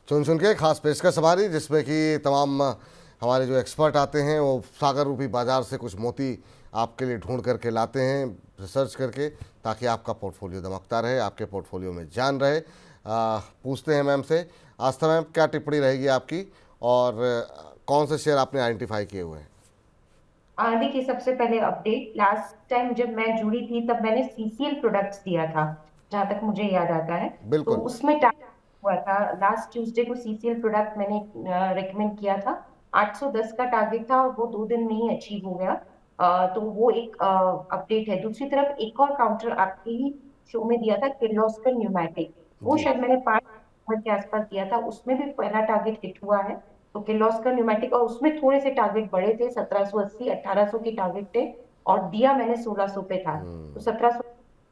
चुन चुन के खास पेशकश हमारी, जिसमें कि तमाम हमारे जो एक्सपर्ट आते हैं वो सागर रूपी बाजार से कुछ मोती आपके लिए ढूंढ करके लाते हैं रिसर्च करके, ताकि आपका पोर्टफोलियो दमकता रहे, आपके पोर्टफोलियो में जान रहे। पूछते हैं मैम से। आस्था मैम, क्या टिप्पणी रहेगी आपकी, और कौन से शेयर आपने आइडेंटिफाई किए हुए हैं? देखिए, सबसे पहले अपडेट, लास्ट टाइम जब मैं जुड़ी थी तब मैंने सीसीएल प्रोडक्ट्स दिया था, जहां तक मुझे याद आता है। तो बिल्कुल। उसमें टारगेट हुआ था, लास्ट ट्यूसडे को सीसीएल प्रोडक्ट मैंने रेकमेंड किया था। 810 का टारगेट था और वो 2 दिन में ही अचीव हो गया। तो वो एक अपडेट है। दूसरी तरफ एक और काउंटर आपके ही शो में दिया था, किर्लोस्कर न्यूमैटिक। वो जी। शायद मैंने 5 के आसपास दिया था, उसमें भी पहला टारगेट हिट हुआ है। तो किर्लोस्कर न्यूमैटिक, और उसमें थोड़े से टारगेट बड़े थे, 1780 1800 के टारगेट थे, और दिया मैंने 1600 पे था। तो 1700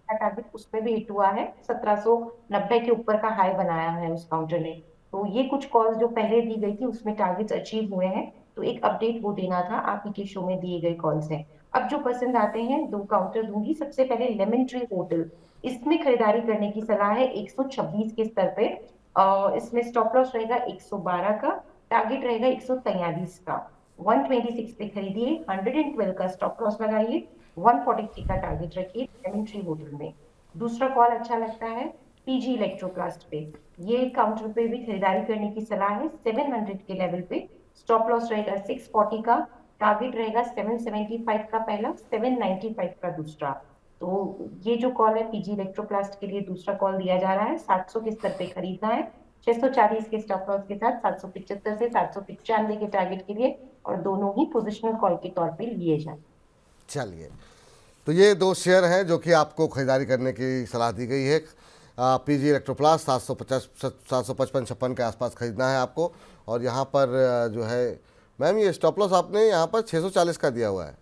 का टारगेट उसमें भी हिट हुआ है, 1790 के ऊपर का हाई बनाया है उस काउंटर ने। तो ये कुछ कॉल्स जो पहले दी गई थी उसमें टारगेट्स अचीव हुए हैं। तो एक अपडेट वो देना था, आप ही के शो में दिए गए कॉल्स हैं। अब जो पसंद आते हैं, दो काउंटर दूंगी। सबसे पहले लेमन ट्री होटल, इसमें खरीदारी करने की सलाह है 126 के स्तर पे। इसमें स्टॉप लॉस रहेगा 112 का, टारगेट रहेगा 143 का। 126 पे खरीदिए, 112 का स्टॉप लॉस लगाइए, 143 का टारगेट रखिए लेमन ट्री होटल में। दूसरा कॉल अच्छा लगता है पीजी इलेक्ट्रोप्लास्ट पे। ये काउंटर पे भी खरीदारी करने की सलाह है 700 के लेवल पे। स्टॉप लॉस रहेगा 640 का, टारगेट रहेगा 775 का पहला, 795 का दूसरा। तो ये जो कॉल है पीजी इलेक्ट्रोप्लास्ट के लिए दूसरा कॉल दिया जा रहा है, 700 के स्तर पे खरीदना है, 640 के स्टॉप लॉस के साथ, 775 से 795 के टारगेट के लिए, और दोनों ही पोजिशनल कॉल के तौर पे लिए जाए। चलिए, तो ये दो शेयर हैं जो कि आपको खरीदारी करने की सलाह दी गई है। पीजी इलेक्ट्रोप्लास्ट 750 755 56 के आसपास खरीदना है आपको। और यहाँ पर जो है मैम, ये स्टॉप लॉस आपने यहाँ पर 640 का दिया हुआ है।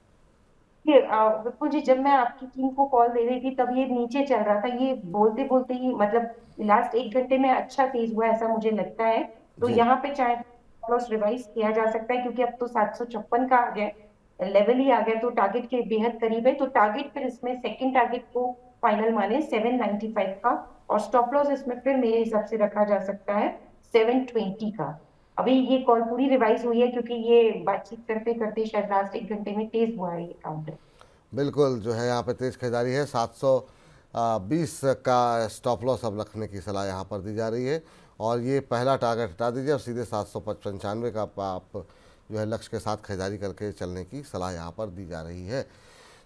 ये विपुल जी, जब मैं आपकी टीम को कॉल दे रही थी तब ये नीचे चल रहा था, ये बोलते बोलते ही मतलब लास्ट 1 घंटे में अच्छा तेज हुआ, ऐसा मुझे लगता है। तो जी। यहाँ पे चाहे लॉस रिवाइज किया जा सकता है, क्योंकि अब तो 756 का आ गया, लेवल ही आ गया, तो टारगेट के बेहद करीब है। तो टारगेट फिर इसमें सेकंड टारगेट को फाइनल माने 795 का, और स्टॉप लॉस इसमें फिर मेरे हिसाब से रखा जा सकता है 720 का। अभी ये कॉल पूरी रिवाइज हुई है, क्योंकि ये बातचीत करते करते शायद लास्ट 1 घंटे में तेज हुआ है ये काउंटर। बिल्कुल, जो है यहाँ पे तेज़ खरीदारी है। 720 का स्टॉप लॉस अब रखने की सलाह यहाँ पर दी जा रही है। और ये पहला टारगेट हटा दीजिए और सीधे 795 का आप जो है लक्ष्य के साथ खरीदारी करके चलने की सलाह यहाँ पर दी जा रही है।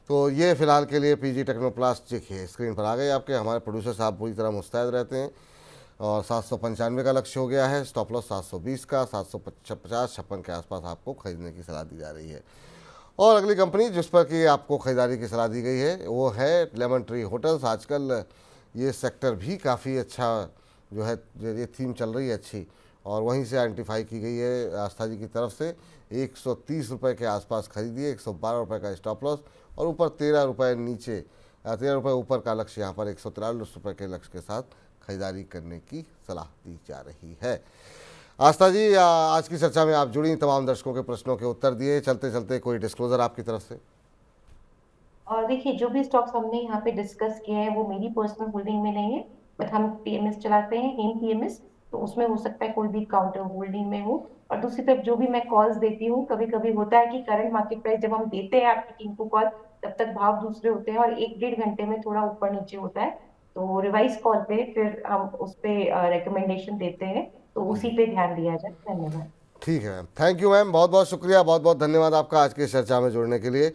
तो ये फिलहाल के लिए पीजी टेक्नोप्लास्ट देखिए स्क्रीन पर आ गए आपके। हमारे प्रोड्यूसर साहब पूरी तरह मुस्तैद रहते हैं। और 795 का लक्ष्य हो गया है, स्टॉप लॉस 720 का, 750 56 के आसपास आपको खरीदने की सलाह दी जा रही है। और अगली कंपनी जिस पर कि आपको खरीदारी की सलाह दी गई है वो है लेमन ट्री होटल्स। आजकल ये सेक्टर भी काफ़ी अच्छा जो है, ये थीम चल रही है अच्छी, और वहीं से आइडेंटिफाई की गई है आस्था जी की तरफ से। 130 रुपये के आसपास खरीदिए, 112 रुपये का स्टॉप लॉस, और ऊपर 13 रुपये नीचे, 13 रुपये ऊपर का लक्ष्य यहाँ पर 143 रुपये के लक्ष्य के साथ खरीदारी करने की सलाह दी जा रही है। आस्था जी, आज की चर्चा में आप जुड़ी, तमाम दर्शकों के प्रश्नों के उत्तर दिए। चलते चलते कोई डिस्क्लोजर आपकी तरफ से? और देखिए, जो भी स्टॉक्स हमने यहाँ पे डिस्कस किए हैं वो मेरी पर्सनल होल्डिंग में नहीं है, बट हम पीएमएस चलाते हैं, हेम पीएमएस। तो उसमें हो सकता है कोई भी काउंटर होल्डिंग में हो। और दूसरी तरफ जो भी मैं कॉल्स देती हूँ, कभी कभी होता है कि करंट मार्केट प्राइस जब हम देते हैं आपकी टीम को कॉल, तब तक भाव दूसरे होते हैं और 1 1.5 घंटे में थोड़ा ऊपर नीचे होता है। तो रिवाइज कॉल पे फिर हम उस पे रिकमेंडेशन देते हैं, तो उसी जी, पे ध्यान दिया जाए। धन्यवाद। ठीक है मैम। थैंक यू मैम, बहुत बहुत शुक्रिया, बहुत बहुत धन्यवाद आपका आज की इस चर्चा में जुड़ने के लिए।